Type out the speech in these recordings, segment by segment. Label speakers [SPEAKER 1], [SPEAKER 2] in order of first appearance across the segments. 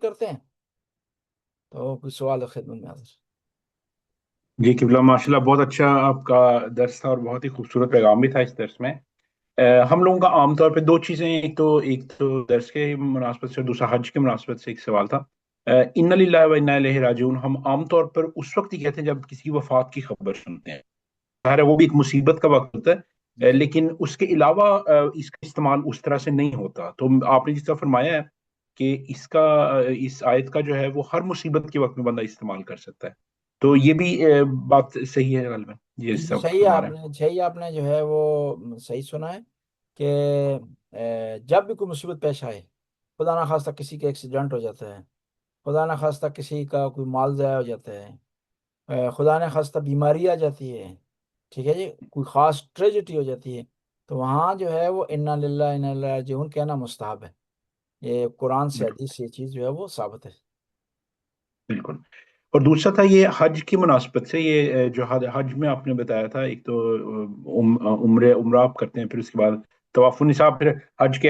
[SPEAKER 1] کرتے ہیں تو کوئی سوال خدمت میں حاضر.
[SPEAKER 2] جی قبلہ ماشاءاللہ بہت اچھا آپ کا درس تھا اور بہت ہی خوبصورت پیغام بھی تھا اس درس میں. ہم لوگوں کا عام طور پہ دو چیزیں، ایک تو درس کے مناسبت سے، دوسرا حج کے مناسبت سے ایک سوال تھا. ان للہ و انا الیہ راجعون ہم عام طور پر اس وقت ہی کہتے ہیں جب کسی کی وفات کی خبر سنتے ہیں. ظاہر ہے وہ بھی ایک مصیبت کا وقت ہوتا ہے،
[SPEAKER 1] جی جی
[SPEAKER 2] لیکن اس کے علاوہ اس کا استعمال اس طرح سے نہیں ہوتا. تو آپ نے جس طرح فرمایا ہے کہ اس آیت کا جو ہے وہ ہر مصیبت کے وقت میں بندہ استعمال کر سکتا ہے، تو یہ بھی بات صحیح ہے غالباً یہ
[SPEAKER 1] جی
[SPEAKER 2] اس
[SPEAKER 1] جی،
[SPEAKER 2] طرح
[SPEAKER 1] صحیح ہے.
[SPEAKER 2] فرما
[SPEAKER 1] آپ
[SPEAKER 2] رہے ہیں.
[SPEAKER 1] نے جو ہے وہ صحیح سنا ہے کہ جب بھی کوئی مصیبت پیش آئے، خدا نہ خواستہ کسی کا ایکسیڈنٹ ہو جاتا ہے، خدا نہ خواستہ کسی کا کوئی مال ضائع ہو جاتا ہے، خدا نہ خواستہ بیماری آ جاتی ہے، ٹھیک ہے جی، کوئی خاص ٹریجڈی ہو جاتی ہے، تو وہاں جو ہے وہ انا للہ انا الیہ راجعون کہنا مستحب ہے. یہ قرآن سے
[SPEAKER 2] بالکل
[SPEAKER 1] حدیث سے یہ چیز جو ہے وہ ثابت ہے.
[SPEAKER 2] بالکل. اور دوسرا تھا یہ حج کی مناسبت سے، یہ جو حج میں آپ نے بتایا تھا، ایک تو عمرہ آپ کرتے ہیں، پھر اس کے بعد طواف النساء، پھر حج کے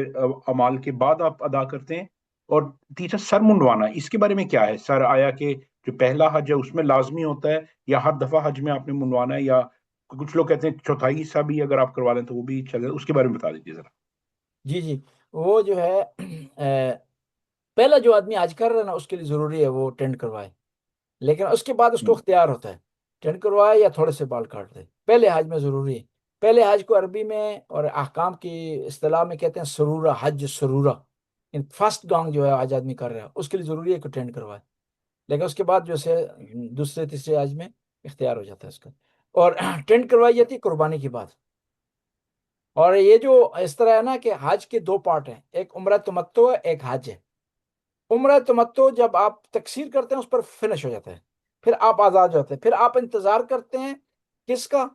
[SPEAKER 2] اعمال کے بعد آپ ادا کرتے ہیں. اور تیسرا سر منڈوانا، اس کے بارے میں کیا ہے؟ سر آیا کہ جو پہلا حج ہے اس میں لازمی ہوتا ہے، یا ہر دفعہ حج میں آپ نے منڈوانا ہے، یا کچھ لوگ کہتے ہیں چوتھائی حصہ بھی اگر آپ کروا لیں تو وہ بھی چلے؟ اس کے بارے میں بتا دیجیے ذرا.
[SPEAKER 1] جی جی، وہ جو ہے پہلا جو آدمی حج کر رہا ہے نا، اس کے لیے ضروری ہے وہ ٹینڈ کروائے، لیکن اس کے بعد اس کو
[SPEAKER 2] ہوں،
[SPEAKER 1] اختیار ہوتا ہے ٹینڈ کروائے یا تھوڑے سے بال کاٹ دے. پہلے حج میں ضروری ہے. پہلے حج کو عربی میں اور احکام کی اصطلاح میں کہتے ہیں سرورہ، حج سرورہ. فرسٹ گانگ جو ہے حج آدمی کر رہا ہے اس کے لیے ضروری ہے کہ ٹینڈ کروائے، لیکن اس کے بعد جو ہے دوسرے تیسرے حج میں اختیار ہو جاتا ہے اس کا. اور ٹینڈ کروائی جاتی ہے قربانی کے بعد. اور یہ جو اس طرح ہے نا کہ حج کے دو پارٹ ہیں، ایک عمرہ تمتع ہے، ایک حج ہے. عمرہ تمتع جب آپ تقصیر کرتے ہیں اس پر فنش ہو جاتا ہے، پھر آپ آزاد ہوتے ہیں، پھر آپ انتظار کرتے ہیں کس کا؟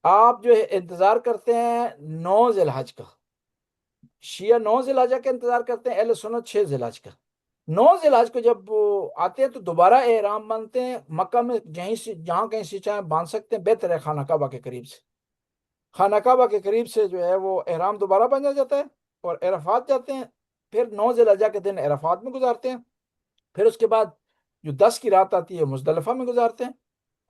[SPEAKER 1] آپ جو ہے انتظار کرتے ہیں 9 ذی الحج کا. شیعہ 9 ذی الحجہ کا انتظار کرتے ہیں، اہل سنت 6 ذی الحج کا. 9 ذی الحج کو جب وہ آتے ہیں تو دوبارہ احرام باندھتے ہیں. مکہ میں جہاں کہیں سے چاہیں باندھ سکتے ہیں، بہتر ہے خانہ کعبہ کے قریب سے. خانہ کعبہ کے قریب سے جو ہے وہ احرام دوبارہ باندھا جاتا ہے اور عرفات جاتے ہیں. پھر 9 ذی الحجہ کے دن عرفات میں گزارتے ہیں. پھر اس کے بعد جو 10 کی رات آتی ہے مزدلفہ میں گزارتے ہیں.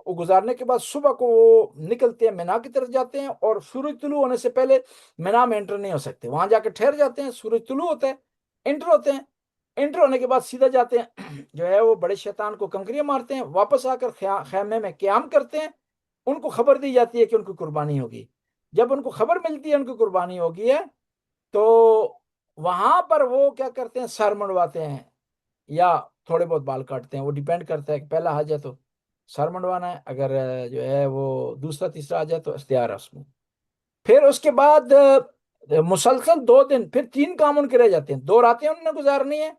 [SPEAKER 1] وہ گزارنے کے بعد صبح کو وہ نکلتے ہیں، مینا کی طرف جاتے ہیں، اور سورج طلوع ہونے سے پہلے مینا میں انٹر نہیں ہو سکتے. وہاں جا کے ٹھہر جاتے ہیں، سورج طلوع ہوتا ہے، انٹر ہوتے ہیں. انٹر ہونے کے بعد سیدھا جاتے ہیں جو ہے وہ بڑے شیطان کو کنکریاں مارتے ہیں، واپس آ کر خیمے میں قیام کرتے ہیں. ان کو خبر دی جاتی ہے کہ ان کی قربانی ہوگی. جب ان کو خبر ملتی ہے ان کی قربانی ہوگی ہے، تو وہاں پر وہ کیا کرتے ہیں؟ سر منڈواتے ہیں یا تھوڑے بہت بال کاٹتے ہیں. وہ ڈیپینڈ کرتا ہے کہ پہلا حج ہے تو سر منڈوانا ہے، اگر جو ہے وہ دوسرا تیسرا حج ہے تو اختیار ہے اس میں. پھر اس کے بعد مسلسل 2 دن، پھر 3 کام ان کے رہ جاتے ہیں. 2 راتیں انہوں نے گزارنی ہے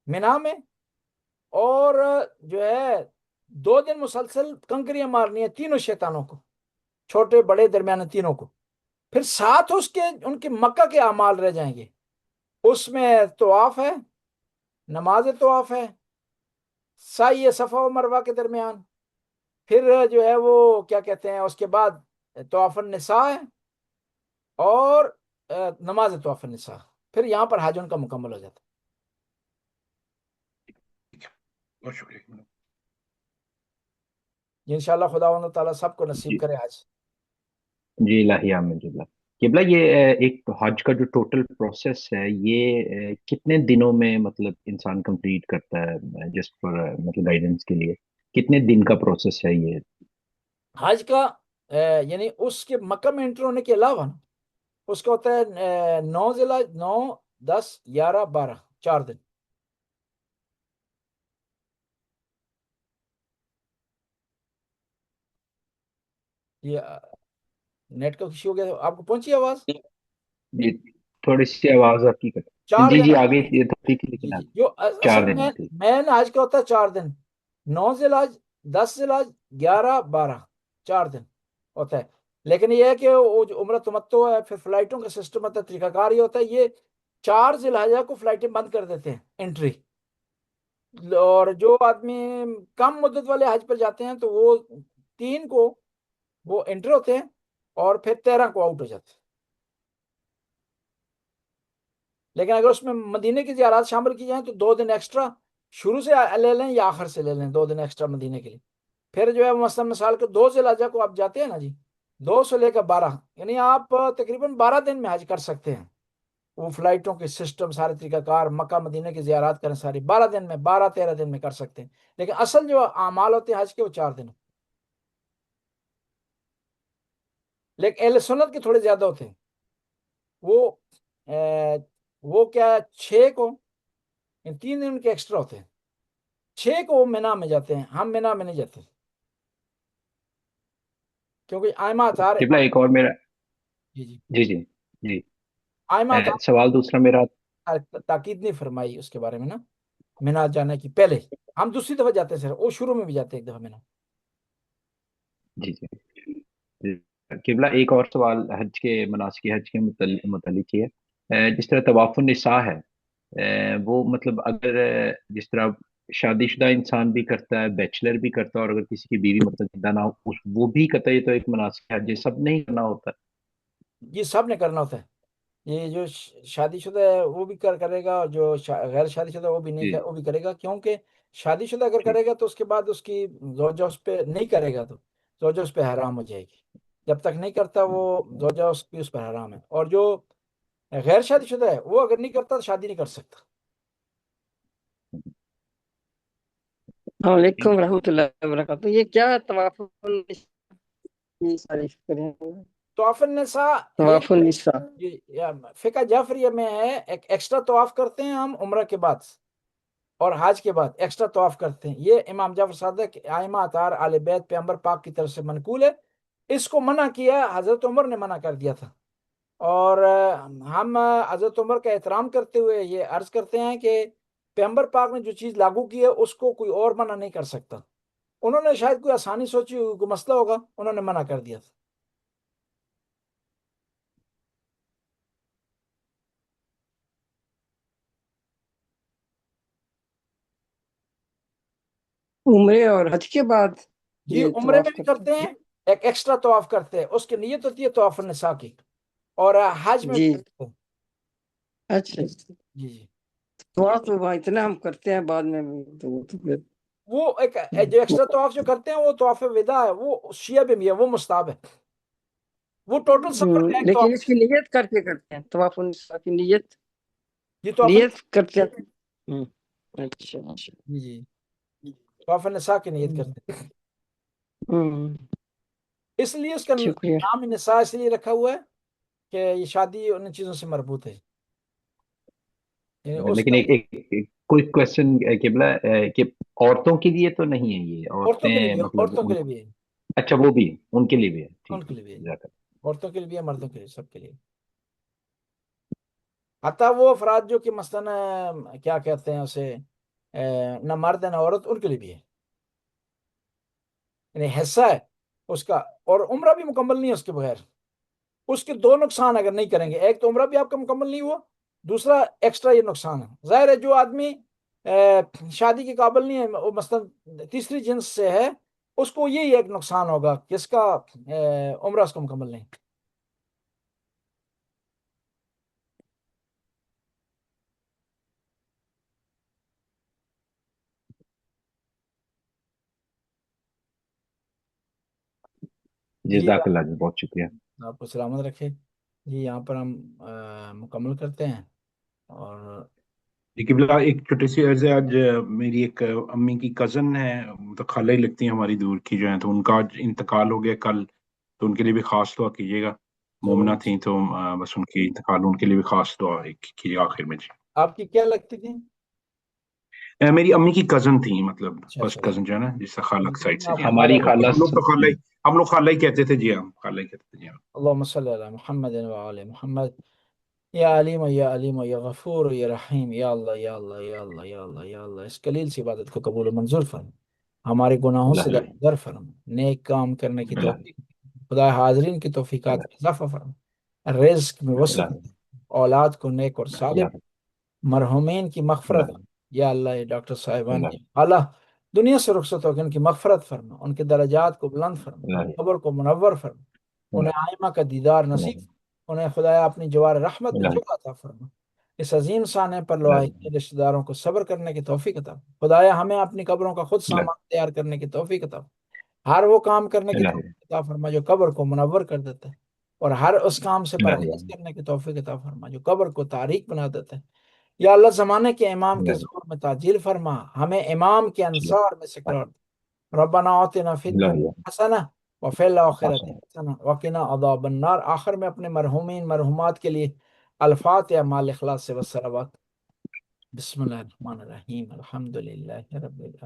[SPEAKER 1] مینا میں، اور جو ہے 2 دن مسلسل کنکریاں مارنی ہے تینوں شیطانوں کو، چھوٹے بڑے درمیانے تینوں کو. پھر ساتھ اس کے ان کے مکہ کے اعمال رہ جائیں گے. اس میں طواف ہے، نماز طواف ہے، سعی صفا و مروہ کے درمیان. پھر جو ہے وہ کیا کہتے ہیں، اس کے بعد طواف النساء ہے اور نماز طواف النساء. پھر یہاں پر حج ان کا مکمل ہو جاتا ہے.
[SPEAKER 2] بہت شکریہ.
[SPEAKER 1] انشاءاللہ خداوند تعالیٰ سب کو نصیب
[SPEAKER 3] جی
[SPEAKER 1] کرے حج.
[SPEAKER 3] جی الہی آمین جی. قبلہ یہ ایک حج کا جو ٹوٹل پروسیس ہے، یہ کتنے دنوں میں مطلب انسان کمپلیٹ کرتا ہے؟ جسٹ فار مطلب گائیڈنس کے لیے کتنے دن کا پروسیس ہے یہ؟
[SPEAKER 1] حج کا یعنی اس کے مکہ میں انٹر ہونے کے علاوہ نا، اس کا ہوتا ہے 9 ضلع، 9، 10، 11، 12، 4 دن. یہ نیٹ کا ایشو ہو گیا، آپ کو پہنچی آواز؟
[SPEAKER 3] جی تھوڑی سی آواز آپ کی کٹ.
[SPEAKER 1] 4
[SPEAKER 3] جی
[SPEAKER 1] دن
[SPEAKER 3] جی
[SPEAKER 1] ہے.
[SPEAKER 3] آگے یہ تو ٹھیک ہے
[SPEAKER 1] جی
[SPEAKER 3] لیکن
[SPEAKER 1] جی،
[SPEAKER 3] آگے
[SPEAKER 1] جو
[SPEAKER 3] چار
[SPEAKER 1] اصل
[SPEAKER 3] دن
[SPEAKER 1] میں
[SPEAKER 3] ہے ٹھیک.
[SPEAKER 1] مین حج کا ہوتا ہے 4 دن. 9 ذی الحج، 10 ذی الحج، 11، 12، 4 دن ہوتا ہے. لیکن یہ ہے کہ وہ جو عمرہ تمتع ہے، پھر فلائٹوں کا سسٹم ہوتا ہے، طریقہ کار یہ ہوتا ہے، یہ 4 ذی الحجہ کو فلائٹیں بند کر دیتے ہیں انٹری. اور جو آدمی کم مدت والے حج پر جاتے ہیں تو وہ 3 کو وہ انٹر ہوتے ہیں اور پھر 13 کو آؤٹ ہو جاتے ہیں. لیکن اگر اس میں مدینے کی زیارات شامل کی جائیں تو 2 دن ایکسٹرا شروع سے لے لیں یا آخر سے لے لیں، 2 دن ایکسٹرا مدینے کے لیے. پھر جو ہے مثلا مثال کے 2 ذی الحجہ کو آپ جاتے ہیں نا جی، 2 سے لے کر 12، یعنی آپ تقریباً 12 دن میں حج کر سکتے ہیں. وہ فلائٹوں کے سسٹم سارے طریقہ کار، مکہ مدینہ کی زیارات کریں ساری 12 دن میں، 12 13 دن میں کر سکتے ہیں. لیکن اصل جو اعمال ہوتے ہیں حج کے وہ 4 دن. لیکن اہل سنت کے تھوڑے زیادہ ہوتے ہیں. وہ وہ کیا 6 کو، 3 دن کے ایکسٹرا ہوتے ہیں. 6 کو وہ مینا میں جاتے ہیں، ہم مینا میں نہیں جاتے کیونکہ آئمہ اتار.
[SPEAKER 3] قبلہ ایک اور میرا،
[SPEAKER 1] جی جی،
[SPEAKER 3] جی جی جی،
[SPEAKER 1] آئمہ اتار
[SPEAKER 3] سوال دوسرا میرا،
[SPEAKER 1] تاکید نہیں فرمائی اس کے بارے میں نا، مینا جانے کی پہلے. ہم دوسری دفعہ جاتے ہیں سر، وہ شروع میں بھی جاتے ہیں ایک دفعہ مینا.
[SPEAKER 3] جی جی جی، قبلہ ایک اور سوال حج کے مناسک حج کے متعلق ہی ہے. جس طرح طواف النساء ہے، وہ مطلب اگر جس طرح شادی شدہ انسان بھی کرتا ہے، بیچلر بھی کرتا ہے، اور اگر کسی کی بیوی مطلب زندہ نہ ہو وہ بھی قطعی تو ایک مناسک حج، یہ سب نہیں کرنا ہوتا.
[SPEAKER 1] یہ سب نے کرنا ہوتا ہے. یہ جو شادی شدہ ہے وہ بھی کرے گا، اور جو غیر شادی شدہ وہ بھی نہیں
[SPEAKER 3] جی
[SPEAKER 1] وہ بھی کرے گا. کیونکہ شادی شدہ اگر
[SPEAKER 3] ٹھیک.
[SPEAKER 1] کرے گا تو اس کے بعد اس کی زوجہ اس پہ نہیں کرے گا تو زوجہ اس پہ حرام ہو جائے گی. جب تک نہیں کرتا وہ زوجہ اس پر حرام ہے. اور جو غیر شادی شدہ ہے وہ اگر نہیں کرتا تو شادی نہیں کر سکتا.
[SPEAKER 4] السلام علیکم ورحمۃ اللہ وبرکاتہ. یہ کیا طواف تعریف کریں؟
[SPEAKER 1] طواف النساء
[SPEAKER 4] طواف النساء.
[SPEAKER 1] فقہ جعفریہ میں ہے، ایک ایکسٹرا طواف کرتے ہیں ہم عمرہ کے بعد اور حج کے بعد ایکسٹرا طواف کرتے ہیں. یہ امام جعفر صادق ائمہ اطہار آل بیت پیغمبر پاک کی طرف سے منقول ہے. اس کو منع کیا حضرت عمر نے منع کر دیا تھا. اور ہم حضرت عمر کا احترام کرتے ہوئے یہ عرض کرتے ہیں کہ پیغمبر پاک نے جو چیز لاگو کی ہے اس کو کوئی اور منع نہیں کر سکتا. انہوں نے شاید کوئی آسانی سوچی ہوئی، کوئی مسئلہ ہوگا، انہوں نے منع کر دیا تھا.
[SPEAKER 4] عمرے اور حج کے بعد
[SPEAKER 1] جی
[SPEAKER 4] یہ
[SPEAKER 1] عمرے
[SPEAKER 4] طواف
[SPEAKER 1] میں بھی
[SPEAKER 4] کرتے
[SPEAKER 1] کرتے ہیں، ایک ایکسٹرا طواف کرتے ہیں، اس کی نیت ہوتی ہے طواف النساء کی. اور حج میں
[SPEAKER 4] جی.
[SPEAKER 1] بھی کرتے ہیں.
[SPEAKER 4] اچھا،
[SPEAKER 1] جی جی،
[SPEAKER 4] طواف تو وہاں اتنا ہم کرتے ہیں بعد میں بھی، تو وہ تو پھر
[SPEAKER 1] وہ ایک جو ایکسٹرا طواف جو کرتے ہیں وہ طواف وداع ہے، وہ شیعہ میں بھی ہے، وہ مستحب ہے. وہ ٹوٹل سفر کا ایک
[SPEAKER 4] لیکن
[SPEAKER 1] طواف.
[SPEAKER 4] اس کی نیت کر کے کرتے ہیں طواف النساء کی نیت
[SPEAKER 1] جی طواف
[SPEAKER 4] نیت کرتے ہیں. اچھا اچھا.
[SPEAKER 1] جی طواف النساء کی نیت کرتے ہیں. اس لیے اس کا
[SPEAKER 4] شکریہ.
[SPEAKER 1] نام نساء اس لیے رکھا ہوا ہے کہ یہ شادی ان چیزوں سے مربوط ہے. یعنی اس
[SPEAKER 3] لیکن
[SPEAKER 1] کا
[SPEAKER 3] ایک کوئی کوشچن قبلہ، کہ عورتوں کے لیے تو نہیں ہے یہ،
[SPEAKER 1] عورتوں کے لیے
[SPEAKER 3] عورتیں
[SPEAKER 1] بھی،
[SPEAKER 3] مطلب
[SPEAKER 1] عورتوں کے لیے بھی ہے،
[SPEAKER 3] اچھا وہ بھی ان کے لیے بھی ہے.
[SPEAKER 1] ان
[SPEAKER 3] ٹھیک
[SPEAKER 1] کے
[SPEAKER 3] ہے،
[SPEAKER 1] لیے بھی ہے،
[SPEAKER 3] جزاک اللہ.
[SPEAKER 1] عورتوں کے لیے بھی ہے، مردوں کے لیے، سب کے لیے. حتیٰ وہ افراد جو کہ مثلا کیا کہتے ہیں اسے، نہ مرد ہے نہ عورت، ان کے لیے بھی ہے. یعنی حصہ ہے اس کا. اور عمرہ بھی مکمل نہیں ہے اس کے بغیر. اس کے 2 نقصان اگر نہیں کریں گے، ایک تو عمرہ بھی آپ کا مکمل نہیں ہوا، دوسرا ایکسٹرا یہ نقصان ہے. ظاہر ہے جو آدمی شادی کے قابل نہیں ہے، وہ مثلا تیسری جنس سے ہے، اس کو یہی ایک نقصان ہوگا کہ اس کا عمرہ اس کو مکمل نہیں. جی
[SPEAKER 3] جزاک اللہ جی، بہت شکریہ.
[SPEAKER 1] آپ کو سلامت رکھے. جی یہاں پر ہم مکمل کرتے ہیں. اور
[SPEAKER 2] جی قبلہ ایک چھوٹی سی عرض ہے. آج میری ایک امی کی کزن ہے، تو خالہ ہی لگتی ہیں ہماری دور کی جو ہیں، تو ان کا آج انتقال ہو گیا کل، تو ان کے لیے بھی خاص دعا کیجیے گا. مومنہ
[SPEAKER 1] ضرور.
[SPEAKER 2] تھیں تو بس ان کی انتقال، ان کے لیے بھی خاص دعا کیجیے آخر میں جی.
[SPEAKER 1] آپ کی کیا لگتی تھی؟
[SPEAKER 2] میری امی کی کزن تھیں، مطلب
[SPEAKER 1] اچھا
[SPEAKER 2] فرسٹ
[SPEAKER 1] اچھا،
[SPEAKER 2] کزن جو ہے نا، جس سے خالہ کی سائڈ سے
[SPEAKER 1] آپ
[SPEAKER 2] جی
[SPEAKER 1] کو
[SPEAKER 2] ہاں.
[SPEAKER 3] ہماری
[SPEAKER 1] خالہ
[SPEAKER 3] خالہ
[SPEAKER 2] ہم لوگ تو خالہ ہی، ہم لوگ خالہ ہی کہتے تھے جی ہاں، خالہ ہی کہتے تھے جی ہاں.
[SPEAKER 1] اللہم صلی علی محمد وعلی محمد. یا علیم یا علیم یا غفور یا رحیم، یا اللہ یا اللہ یا اللہ یا اللہ یا اللہ، اس قلیل سی عبادت کو قبول و منظور فرما. ہمارے گناہوں سے
[SPEAKER 3] اللہ
[SPEAKER 1] درگزر فرما، نیک کام کرنے کی
[SPEAKER 3] اللہ
[SPEAKER 1] توفیق. خدا حاضرین کی توفیقات
[SPEAKER 3] اللہ
[SPEAKER 1] میں اضافہ فرما، رزق میں وسعت،
[SPEAKER 3] اللہ
[SPEAKER 1] اولاد کو نیک اور صالح،
[SPEAKER 3] اللہ
[SPEAKER 1] مرحومین کی مغفرت.
[SPEAKER 3] اللہ
[SPEAKER 1] یا اللہ یہ ڈاکٹر صاحبان
[SPEAKER 3] اللہ
[SPEAKER 1] اللہ دنیا سے رخصت ہو کے ان کی مغفرت فرما، ان کے درجات کو بلند فرما،
[SPEAKER 3] اللہ
[SPEAKER 1] قبر کو منور فرما، انہیں آئمہ کا دیدار نصیب، انہیں خدایا اپنی جوار رحمت میں
[SPEAKER 3] اللہ
[SPEAKER 1] جگہ عطا فرما. اس عظیم سانے پر لوائی کے رشتہ داروں کو صبر کرنے کی توفیق عطا فرما۔ خدایا ہمیں اپنی قبروں کا خود سامان تیار کرنے کی توفیق عطا فرما۔ ہر وہ کام کرنے کی توفیق عطا فرما جو قبر کو منور کر دیتا ہے، اور ہر اس کام سے پرہیز کرنے کی توفیق عطا فرما جو قبر کو تاریک بنا دیتا ہے۔ یا اللہ زمانے کے امام کے ظہور میں تعجیل فرما، ہمیں امام کے انصار میں سے قرار دے۔ ربنا آتنا فی الدنیا حسنہ وفی الآخرۃ حسنہ وقنا عذاب النار۔ آخر میں اپنے مرحومین مرحومات کے لیے الفاتحہ مال اخلاص سے والصلوات۔ بسم اللہ الرحمن الرحیم، الحمد للہ رب العالمین۔